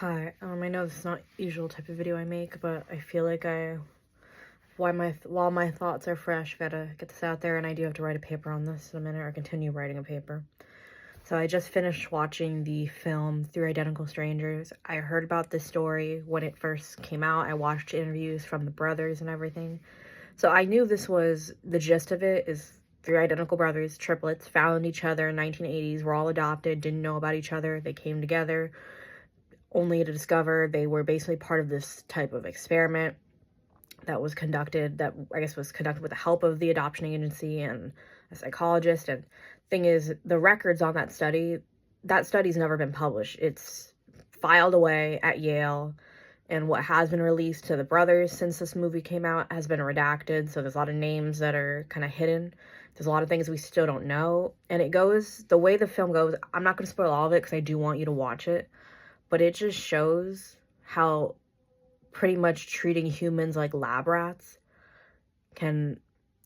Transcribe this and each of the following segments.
Hi, I know this is not usual type of video I make, but I feel like while my thoughts are fresh, gotta get this out there, and I do have to write a paper on this in a minute, or continue writing a paper. So I just finished watching the film Three Identical Strangers. I heard about this story when it first came out. I watched interviews from the brothers and everything. So I knew this was, the gist of it is three identical brothers, triplets, found each other in 1980s, were all adopted, didn't know about each other, they came together, only to discover they were basically part of this type of experiment that was conducted, that I guess was conducted with the help of the adoption agency and a psychologist. And thing is, the records on that study's never been published. It's filed away at Yale, and what has been released to the brothers since this movie came out has been redacted, so there's a lot of names that are kind of hidden. There's a lot of things we still don't know, and it goes, the way the film goes, I'm not going to spoil all of it because I do want you to watch it, but it just shows how pretty much treating humans like lab rats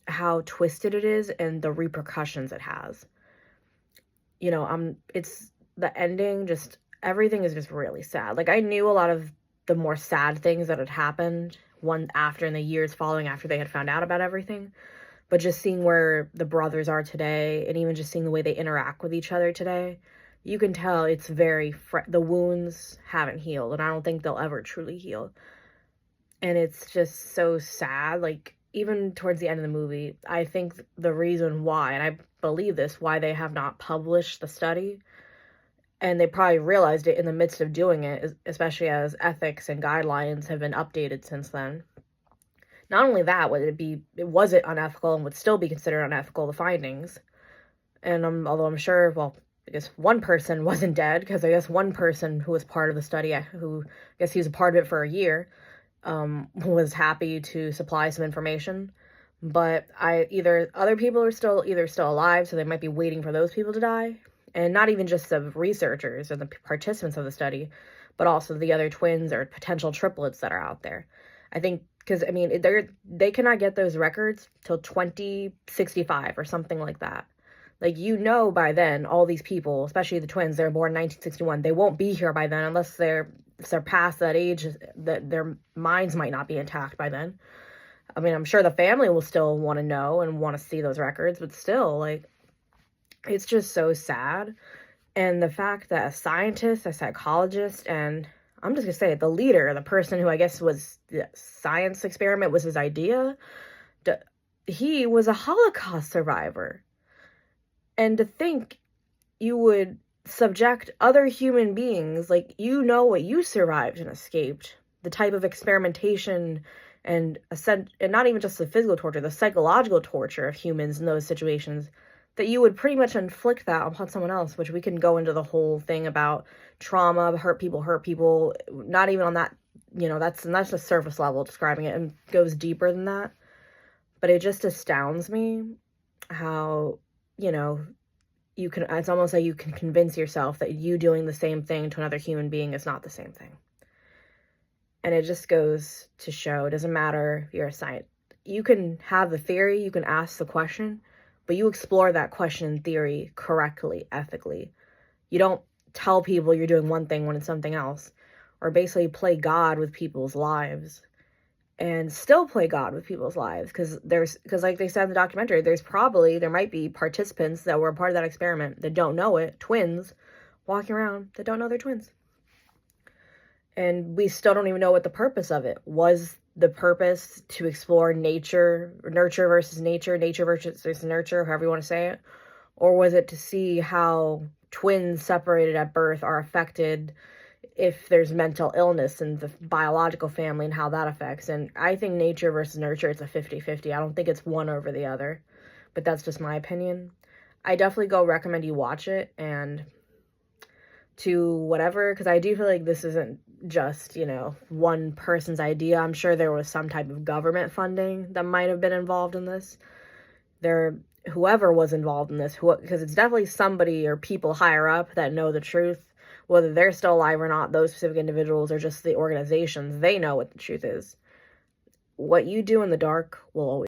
how twisted it is and the repercussions it has. You know, it's the ending, just everything is just really sad. Like, I knew a lot of the more sad things that had happened in the years following after they had found out about everything, but just seeing where the brothers are today, and even just seeing the way they interact with each other today, you can tell it's the wounds haven't healed, and I don't think they'll ever truly heal. And it's just so sad. Like, even towards the end of the movie, I think the reason why, and I believe this, why they have not published the study, and they probably realized it in the midst of doing it, especially as ethics and guidelines have been updated since then. Not only that, was it unethical and would still be considered unethical, the findings. And although I'm sure, well, I guess one person wasn't dead, because I guess one person who was part of the study, who I guess he was a part of it for a year, was happy to supply some information. But either other people are still alive, so they might be waiting for those people to die. And not even just the researchers and the participants of the study, but also the other twins or potential triplets that are out there. I think, because, I mean, they cannot get those records till 2065 or something like that. Like, by then, all these people, especially the twins, they're born in 1961, they won't be here by then unless they're past that age, that their minds might not be intact by then. I mean, I'm sure the family will still want to know and want to see those records, but still, like, it's just so sad. And the fact that a scientist, a psychologist, and I'm just going to say it, the leader, the person who I guess was the science experiment was his idea, he was a Holocaust survivor. And to think you would subject other human beings, like, what you survived and escaped, the type of experimentation and not even just the physical torture, the psychological torture of humans in those situations, that you would pretty much inflict that upon someone else, which we can go into the whole thing about trauma, hurt people, not even on that, that's the surface level describing it, and goes deeper than that. But it just astounds me how, it's almost like you can convince yourself that you doing the same thing to another human being is not the same thing. And it just goes to show, it doesn't matter if you're a scientist. You can have the theory, you can ask the question, but you explore that question in theory correctly, ethically. You don't tell people you're doing one thing when it's something else, or basically play God with people's lives. And still play God with people's lives, because like they said in the documentary, there might be participants that were a part of that experiment that don't know it, twins, walking around that don't know they're twins. And we still don't even know what the purpose of it was. The purpose to explore nurture versus nature versus nurture, however you want to say it, or was it to see how twins separated at birth are affected if there's mental illness in the biological family and how that affects. And I think nature versus nurture, it's a 50-50. I don't think it's one over the other, but that's just my opinion. I definitely recommend you watch it, and to whatever, because I do feel like this isn't just, one person's idea. I'm sure there was some type of government funding that might have been involved in this. Whoever was involved in this, because it's definitely somebody or people higher up that know the truth. Whether they're still alive or not, those specific individuals or just the organizations, they know what the truth is. What you do in the dark will always